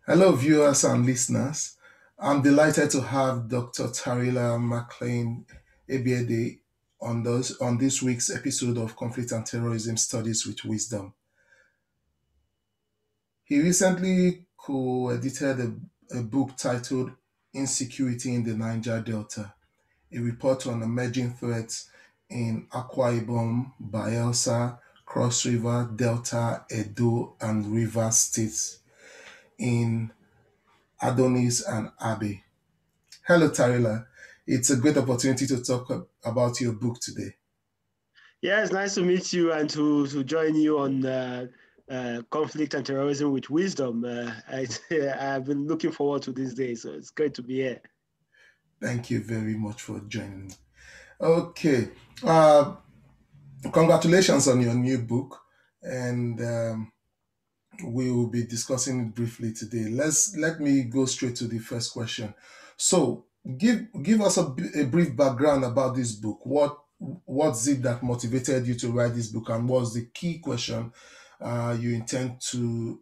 Hello, viewers and listeners. I'm delighted to have Dr. Tarila Marclint Ebiede on this week's episode of Conflict and Terrorism Studies with Wisdom. He recently co-edited a book titled Insecurity in the Niger Delta, a report on emerging threats in Akwa Ibom, Bayelsa, Cross River, Delta, Edo and Rivers States in Adonis and Abbey. Hello, Tarila. It's a great opportunity to talk about your book today. Yeah, it's nice to meet you and to join you on conflict and terrorism with wisdom. I've been looking forward to this day, so it's great to be here. Thank you very much for joining me. Okay. Uh, Congratulations on your new book, and we will be discussing it briefly today. Let me go straight to the first question. So, give us a brief background about this book. What's it that motivated you to write this book, and what's the key question you intend to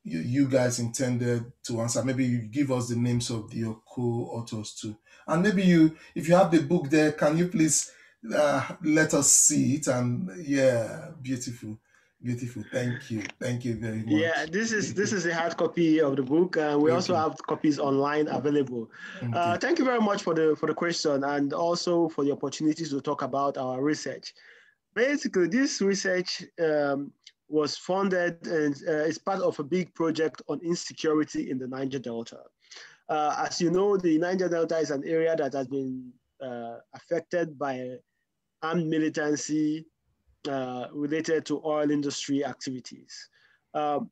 you guys intended to answer? Maybe you give us the names of your co-authors too, and maybe if you have the book there, can you please let us see it? And yeah, beautiful, beautiful. Thank you very Yeah, much. this is a hard copy of the book. We also Okay, have copies online available. okay, Thank you very much for the question and also for the opportunity to talk about our research. Basically, this research was funded and is part of a big project on insecurity in the Niger Delta. As you know, the Niger Delta is an area that has been affected by armed militancy related to oil industry activities. But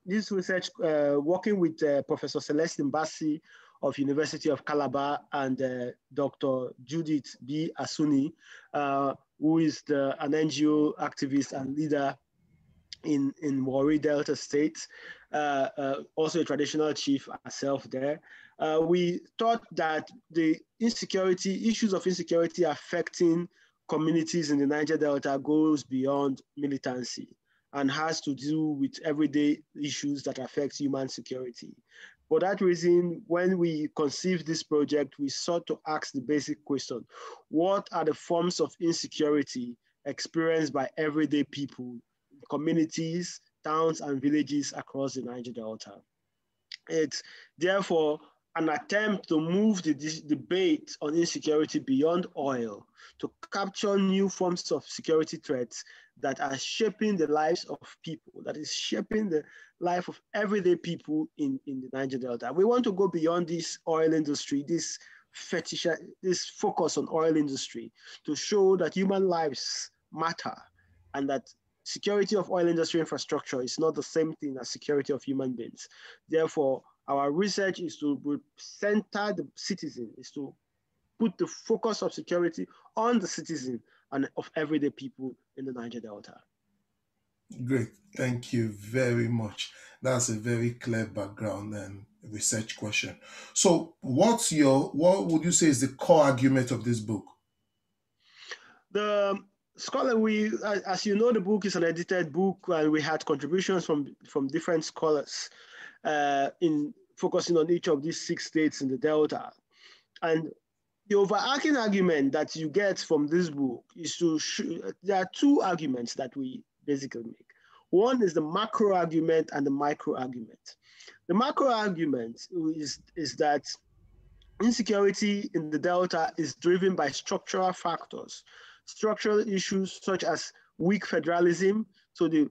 this research, working with Professor Celestine Bassey of University of Calabar and Dr. Judith B. Asuni, who is an NGO activist and leader in Warri Delta State, also a traditional chief herself there. We thought that the issues of insecurity affecting communities in the Niger Delta goes beyond militancy and has to do with everyday issues that affect human security. For that reason, when we conceived this project, we sought to ask the basic question: what are the forms of insecurity experienced by everyday people, communities, towns, and villages across the Niger Delta? It's therefore an attempt to move the debate on insecurity beyond oil to capture new forms of security threats that are shaping the lives of people, that is shaping the life of everyday people in the Niger Delta. We want to go beyond this oil industry, this focus on oil industry, to show that human lives matter and that security of oil industry infrastructure is not the same thing as security of human beings. Therefore, our research is to center the citizen, is to put the focus of security on the citizen and of everyday people in the Niger Delta. great. Thank you very much. That's a very clear background and research question. So, what would you say is the core argument of this book? The scholar, as you know, the book is an edited book, and we had contributions from different scholars in focusing on each of these 6 states in the Delta. And the overarching argument that you get from this book is there are two arguments that we basically make. One is the macro argument and the micro argument. The macro argument is that insecurity in the Delta is driven by structural factors, structural issues such as weak federalism, so the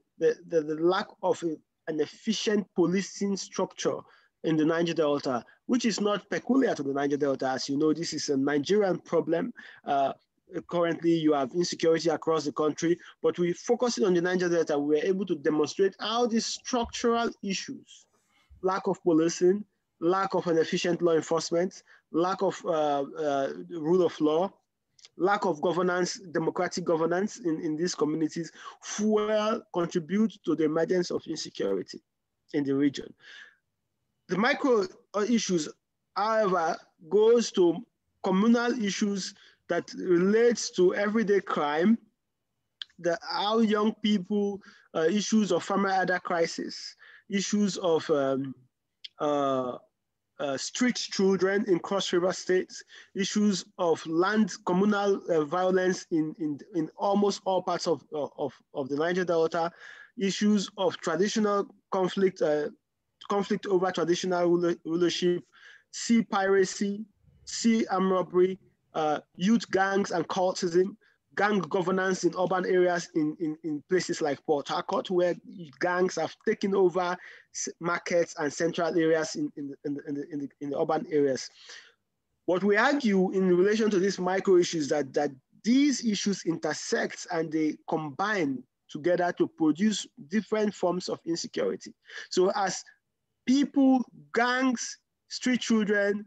lack of an efficient policing structure in the Niger Delta, which is not peculiar to the Niger Delta. As you know, this is a Nigerian problem. Currently, you have insecurity across the country, but we focusing on the Niger Delta, we were able to demonstrate how these structural issues, lack of policing, lack of an efficient law enforcement, lack of rule of law, lack of governance, democratic governance in these communities, contribute to the emergence of insecurity in the region. The micro issues, however, goes to communal issues that relates to everyday crime, how young people, issues of family other crisis, issues of street children in Cross River States, issues of land communal violence in almost all parts of the Niger Delta, issues of traditional conflict, conflict over traditional rulership, sea piracy, sea armed robbery, youth gangs and cultism, gang governance in urban areas in places like Port Harcourt, where gangs have taken over markets and central areas in the urban areas. What we argue in relation to these micro issues that these issues intersect and they combine together to produce different forms of insecurity. So as people, gangs, street children,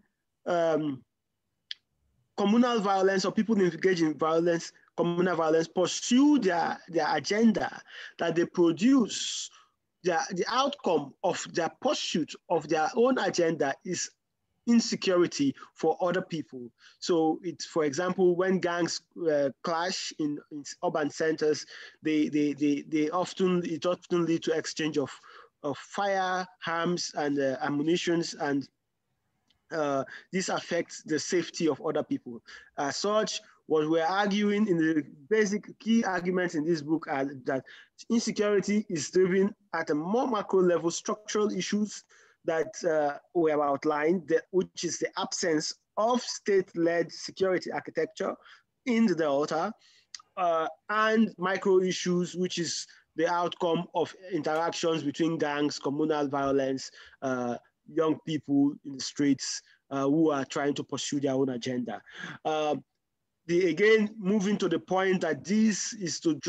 communal violence, or people engaged in violence, communal violence, pursue their agenda, that they produce, the outcome of their pursuit of their own agenda is insecurity for other people. So it's, for example, when gangs clash in urban centers, it often lead to exchange of firearms and ammunitions, and this affects the safety of other people. As such, what we're arguing in the basic key arguments in this book are that insecurity is driven at a more macro level, structural issues that we have outlined, which is the absence of state-led security architecture in the Delta, and micro issues, which is the outcome of interactions between gangs, communal violence, young people in the streets who are trying to pursue their own agenda. Again, moving to the point that this is to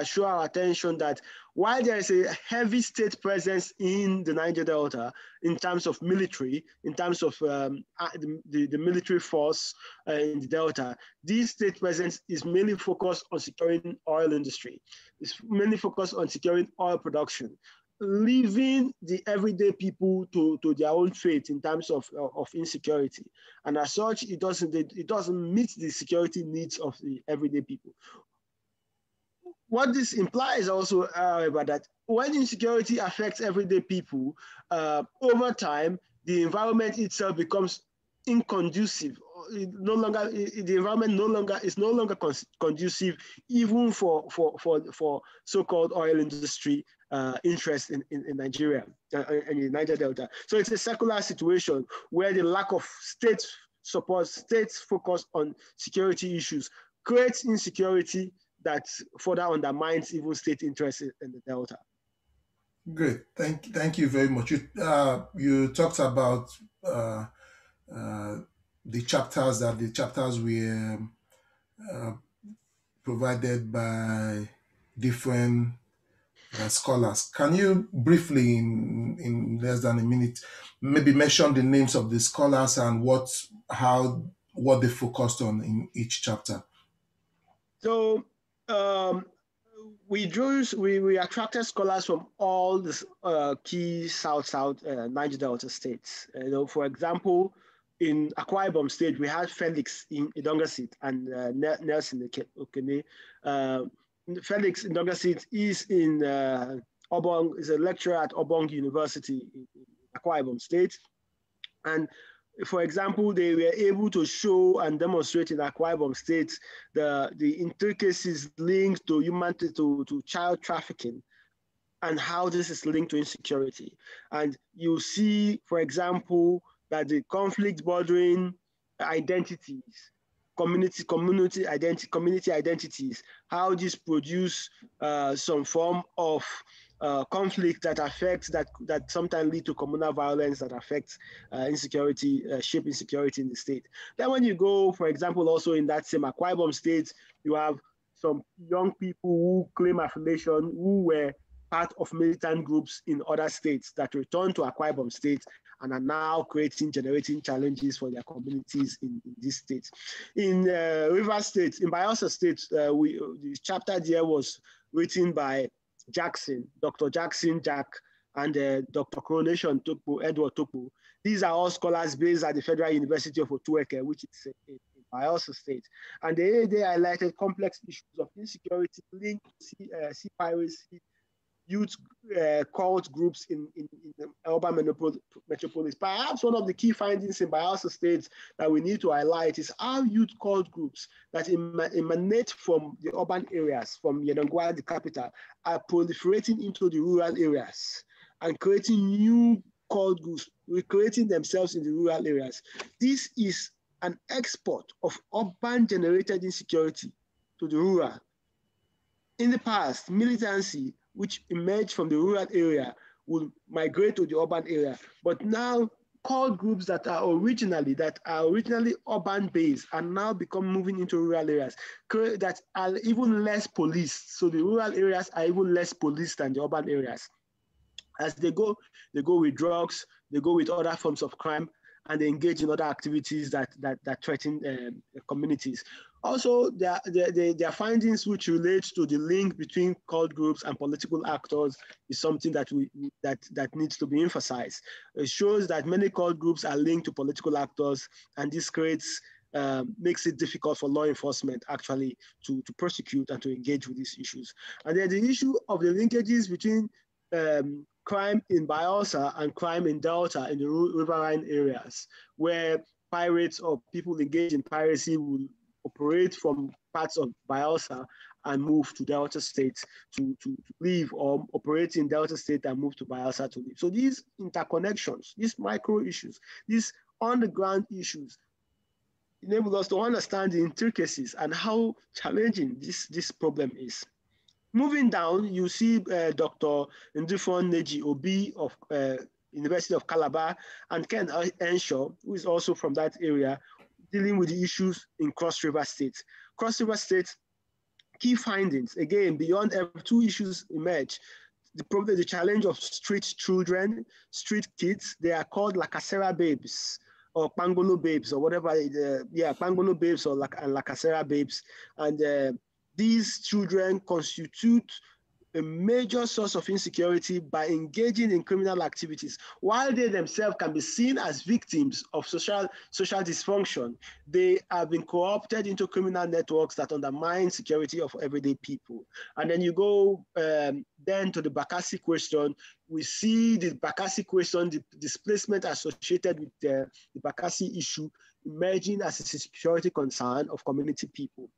show our attention that while there is a heavy state presence in the Niger Delta in terms of military, in terms of the military force in the Delta, this state presence is mainly focused on securing oil industry. It's mainly focused on securing oil production, leaving the everyday people to their own fate in terms of insecurity. And as such, it doesn't meet the security needs of the everyday people. What this implies also, however, that when insecurity affects everyday people, over time, the environment itself becomes inconducive. The environment is no longer conducive even for so-called oil industry interest in Nigeria and in Niger Delta. So it's a secular situation where the lack of state support, states focus on security issues, creates insecurity that further undermines even state interest in the Delta. Great, thank you very much. You talked about the chapters were provided by different scholars. Can you briefly, in less than a minute, maybe mention the names of the scholars and what they focused on in each chapter? So we attracted scholars from all the key South Niger Delta states. For example, in Akwa Ibom State, we had Felix in Idongasit and Nelson Okene. Felix in Idongasit is in Obong, is a lecturer at Obong University in Akwa Ibom State. And for example, they were able to show and demonstrate in Akwa Ibom State the intricacies linked to child trafficking and how this is linked to insecurity. And you see, for example, that the conflict bordering identities, community identities, how this produce some form of conflict that sometimes lead to communal violence that affects insecurity, shape insecurity in the state. Then when you go, for example, also in that same Akwa Ibom State, you have some young people who claim affiliation, who were part of militant groups in other states that returned to Akwa Ibom State and are now generating challenges for their communities in these states. In Rivers States, in Bayelsa State, the chapter there was written by Jackson, Dr. Jackson Jack, and Dr. Coronation Edward Topo. These are all scholars based at the Federal University of Otueke, which is in Bayelsa State. And they highlighted complex issues of insecurity linked to sea piracy, youth cult groups in the urban metropolis. Perhaps one of the key findings in Bayelsa State that we need to highlight is how youth cult groups that emanate from the urban areas, from Yenagoa, the capital, are proliferating into the rural areas and creating new cult groups, recreating themselves in the rural areas. This is an export of urban-generated insecurity to the rural. In the past, militancy, which emerged from the rural area, will migrate to the urban area. But now, cult groups that are originally urban-based are now moving into rural areas that are even less policed. So the rural areas are even less policed than the urban areas. As they go with drugs, they go with other forms of crime, and they engage in other activities that threaten communities. Also, there are findings which relate to the link between cult groups and political actors is something that needs to be emphasized. It shows that many cult groups are linked to political actors, and this makes it difficult for law enforcement actually to prosecute and to engage with these issues. And then the issue of the linkages between crime in Bayelsa and crime in Delta in the riverine areas, where pirates or people engaged in piracy will operate from parts of Bayelsa and move to Delta State to live, or operate in Delta State and move to Bayelsa to live. So these interconnections, these micro issues, these on-the-ground issues enable us to understand the intricacies and how challenging this problem is. Moving down, you see Dr. Ndufon Neji Obi of University of Calabar and Ken Enshaw, who is also from that area, dealing with the issues in Cross River State. Cross River State, key findings, again, beyond two issues emerge. The challenge of street children, street kids, they are called Lakasera babes or Pangolo babes or whatever, Pangolo babes or Lakasera babes. And these children constitute a major source of insecurity by engaging in criminal activities. While they themselves can be seen as victims of social dysfunction, they have been co-opted into criminal networks that undermine security of everyday people. And then you go then to the Bakassi question. We see the Bakassi question, the displacement associated with the Bakassi issue emerging as a security concern of community people.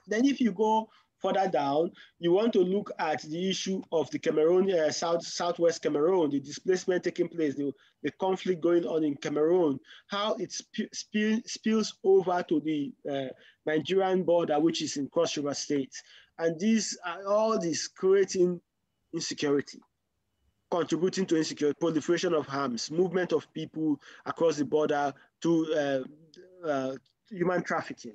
Then if you go further down, you want to look at the issue of the Cameroon, southwest Cameroon, the displacement taking place, the conflict going on in Cameroon, how it spills over to the Nigerian border, which is in Cross River State. And these are all this creating insecurity, contributing to insecurity, proliferation of arms, movement of people across the border to human trafficking,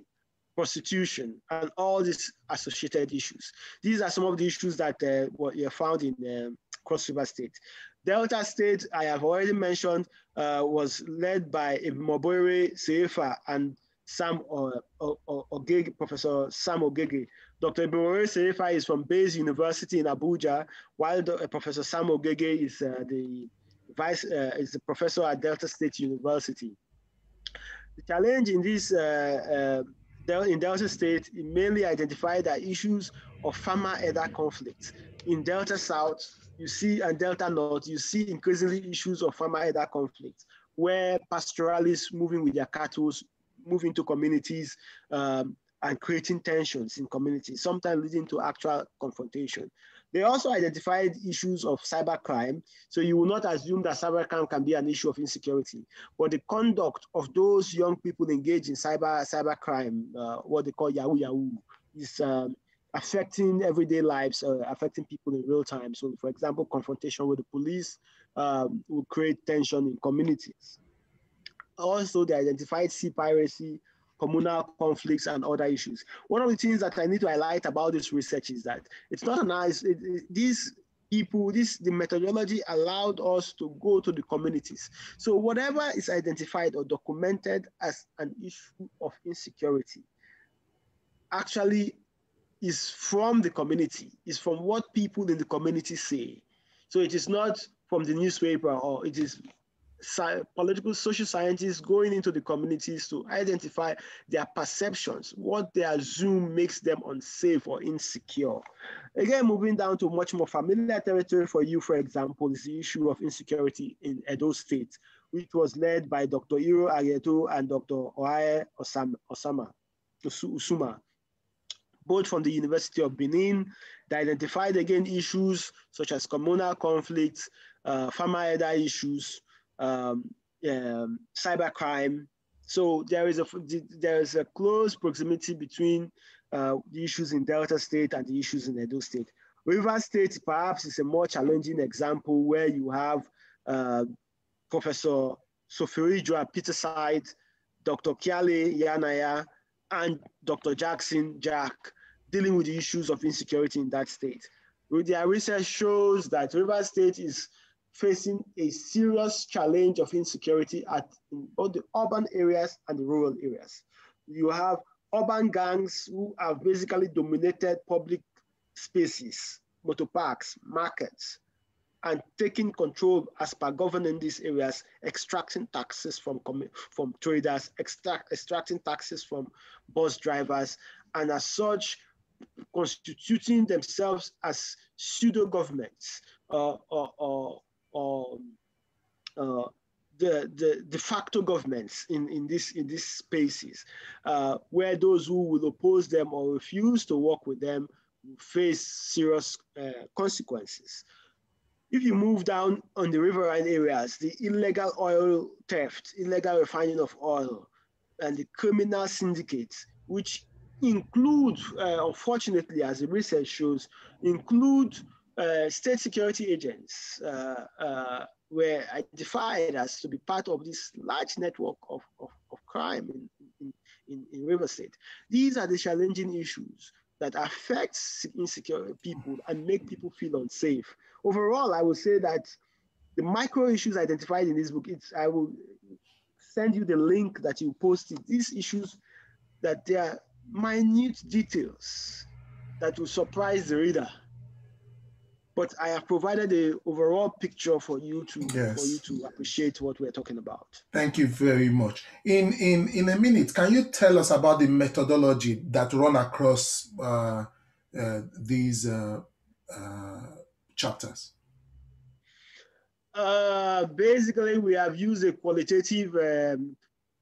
prostitution, and all these associated issues. These are some of the issues that were found in Cross River State. Delta State, I have already mentioned, was led by Mobore Seifa and Professor Sam Ogege. Dr. Mobore Seifa is from Bayes University in Abuja, while Professor Sam Ogege is the professor at Delta State University. The challenge in this in Delta State, it mainly identified the issues of farmer-elder conflict. In Delta South, you see, and Delta North, you see increasingly issues of farmer-elder conflict, where pastoralists moving with their cattle, moving to communities and creating tensions in communities, sometimes leading to actual confrontation. They also identified issues of cybercrime. So you will not assume that cybercrime can be an issue of insecurity, but the conduct of those young people engaged in cybercrime, what they call Yahoo Yahoo, is affecting everyday lives, affecting people in real time. So for example, confrontation with the police will create tension in communities. Also, they identified sea piracy, communal conflicts, and other issues. One of the things that I need to highlight about this research is that it's not the methodology allowed us to go to the communities. So whatever is identified or documented as an issue of insecurity actually is from the community, is from what people in the community say. So it is not from the newspaper, or it is political social scientists going into the communities to identify their perceptions, what they assume makes them unsafe or insecure. Again, moving down to much more familiar territory for you, for example, is the issue of insecurity in Edo State, which was led by Dr. Iro Arieto and Dr. Ohaye Usuma, both from the University of Benin. They identified again issues such as communal conflicts, farmer-elder issues, cybercrime. So there is a close proximity between the issues in Delta State and the issues in Edo State. Rivers State perhaps is a more challenging example where you have Professor Sofirijua Peterside, Dr. Kiale Yanaya, and Dr. Jackson Jack dealing with the issues of insecurity in that state. Their research shows that Rivers State is facing a serious challenge of insecurity in both the urban areas and the rural areas. You have urban gangs who have basically dominated public spaces, motor parks, markets, and taking control as per governing these areas, extracting taxes from traders, extracting taxes from bus drivers, and as such, constituting themselves as pseudo governments the de facto governments in these spaces, where those who will oppose them or refuse to work with them will face serious consequences. If you move down on the riverine areas, the illegal oil theft, illegal refining of oil, and the criminal syndicates, which include, unfortunately, as the research shows, include state security agents, were identified as to be part of this large network of crime in River State. These are the challenging issues that affect insecure people and make people feel unsafe. Overall, I would say that the micro issues identified in this book, I will send you the link that you posted. These issues, that they are minute details that will surprise the reader. But I have provided the overall picture for you to appreciate what we're talking about. Thank you very much. In a minute, can you tell us about the methodology that run across these chapters? Basically, we have used a qualitative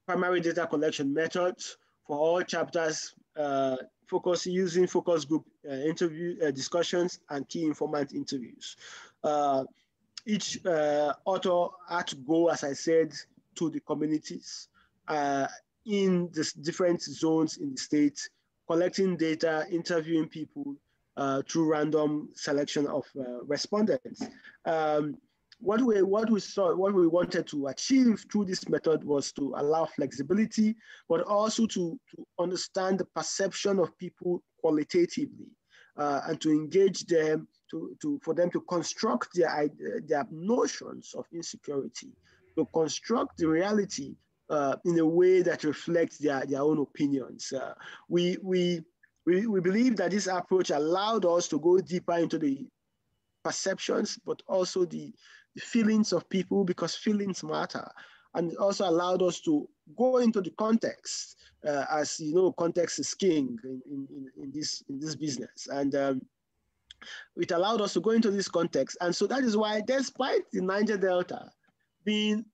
primary data collection method for all chapters, using focus group interview discussions and key informant interviews. Each author had to go, as I said, to the communities in the different zones in the state, collecting data, interviewing people through random selection of respondents. What we wanted to achieve through this method was to allow flexibility, but also to understand the perception of people qualitatively, and to engage them, for them to construct their notions of insecurity, to construct the reality in a way that reflects their own opinions. We believe that this approach allowed us to go deeper into the perceptions, but also the feelings of people, because feelings matter. And it also allowed us to go into the context, as you know, context is king in this business. And it allowed us to go into this context. And so that is why, despite the Niger Delta being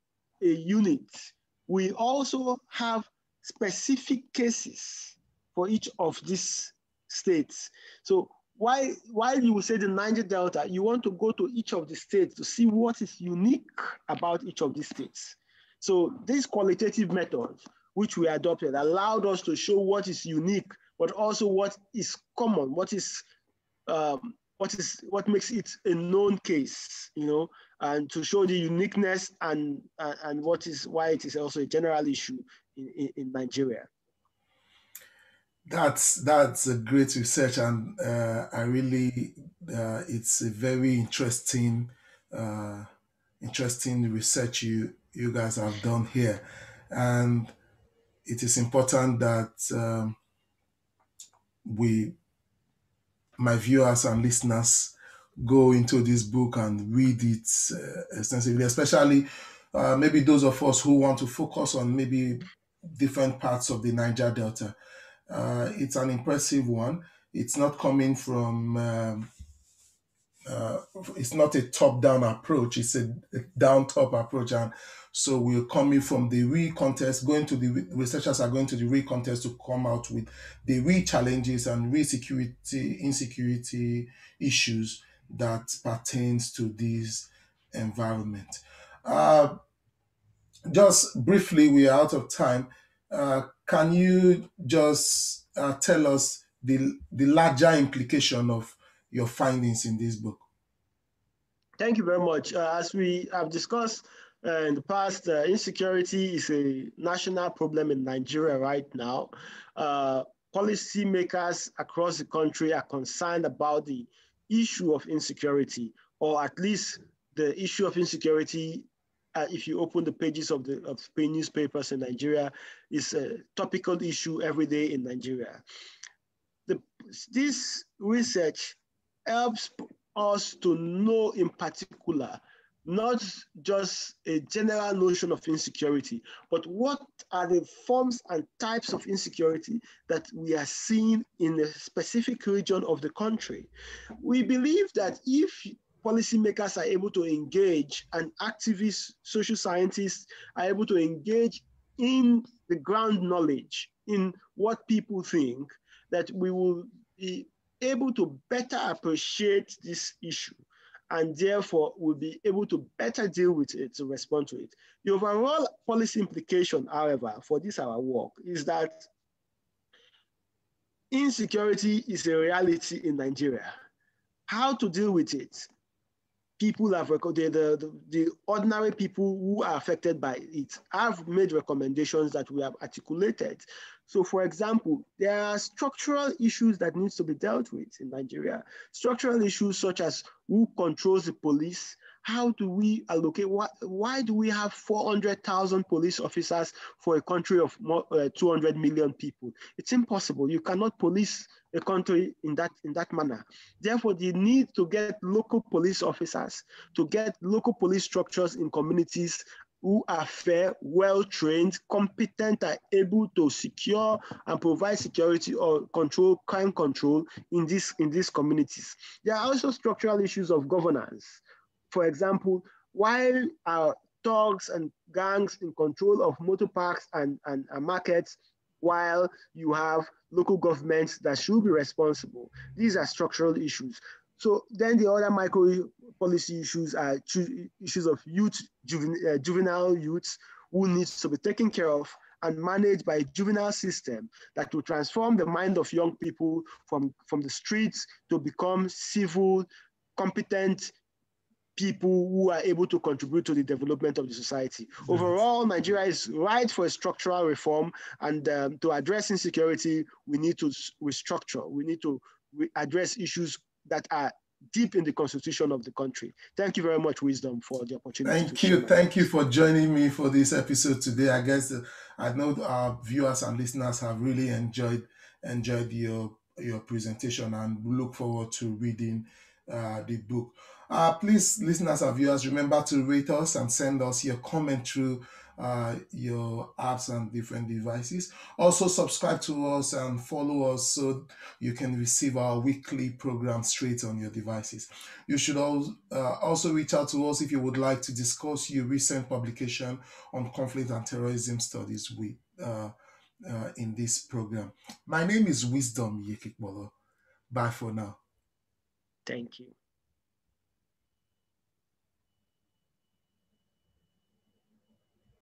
a unit, we also have specific cases for each of these states. So while you will say the Niger Delta, you want to go to each of the states to see what is unique about each of these states. So this qualitative method, which we adopted, allowed us to show what is unique, but also what is common, what makes it a known case, and to show the uniqueness and why it is also a general issue in Nigeria. That's a great research, and I really it's a very interesting research you guys have done here, and it is important that my viewers and listeners, go into this book and read it extensively, especially maybe those of us who want to focus on maybe different parts of the Niger Delta. It's an impressive one. It's not coming from it's not a top-down approach, it's a down-top approach. And so we're coming from the real context, researchers are going to the real context to come out with the real challenges and real insecurity issues that pertains to this environment. Just briefly, we are out of time. Can you just tell us the larger implication of your findings in this book? Thank you very much. As we have discussed in the past, insecurity is a national problem in Nigeria right now. Policymakers across the country are concerned about the issue of insecurity, or at least the issue of insecurity. If you open the pages of the newspapers in Nigeria, is a topical issue every day in Nigeria. This research helps us to know in particular, not just a general notion of insecurity, but what are the forms and types of insecurity that we are seeing in a specific region of the country. We believe that if policymakers are able to engage and activists, social scientists are able to engage in the ground knowledge, in what people think, that we will be able to better appreciate this issue, and therefore will be able to better deal with it, to respond to it. The overall policy implication, however, for this our work is that insecurity is a reality in Nigeria. How to deal with it? People have recorded, the ordinary people who are affected by it have made recommendations that we have articulated. So for example, there are structural issues that needs to be dealt with in Nigeria. Structural issues such as who controls the police, how do we allocate, why do we have 400,000 police officers for a country of 200 million people? It's impossible. You cannot police a country in that manner. Therefore, the need to get local police officers, to get local police structures in communities who are fair, well-trained, competent, are able to secure and provide security or control, crime control in these communities. There are also structural issues of governance. For example, while our thugs and gangs in control of motor parks and markets, while you have local governments that should be responsible. These are structural issues. So then the other micro policy issues are issues of juvenile youths who needs to be taken care of and managed by a juvenile system that will transform the mind of young people from the streets to become civil, competent people who are able to contribute to the development of the society. Overall, Nigeria is ripe for a structural reform, and to address insecurity, we need to restructure. We need to address issues that are deep in the constitution of the country. Thank you very much, Wisdom, for the opportunity. Thank you for joining me for this episode today. I guess I know our viewers and listeners have really enjoyed your presentation, and we look forward to reading the book. Please, listeners and viewers, remember to rate us and send us your comment through your apps and different devices. Also, subscribe to us and follow us so you can receive our weekly program straight on your devices. You should also reach out to us if you would like to discuss your recent publication on conflict and terrorism studies in this program. My name is Wisdom Yekikbolo. Bye for now. Thank you.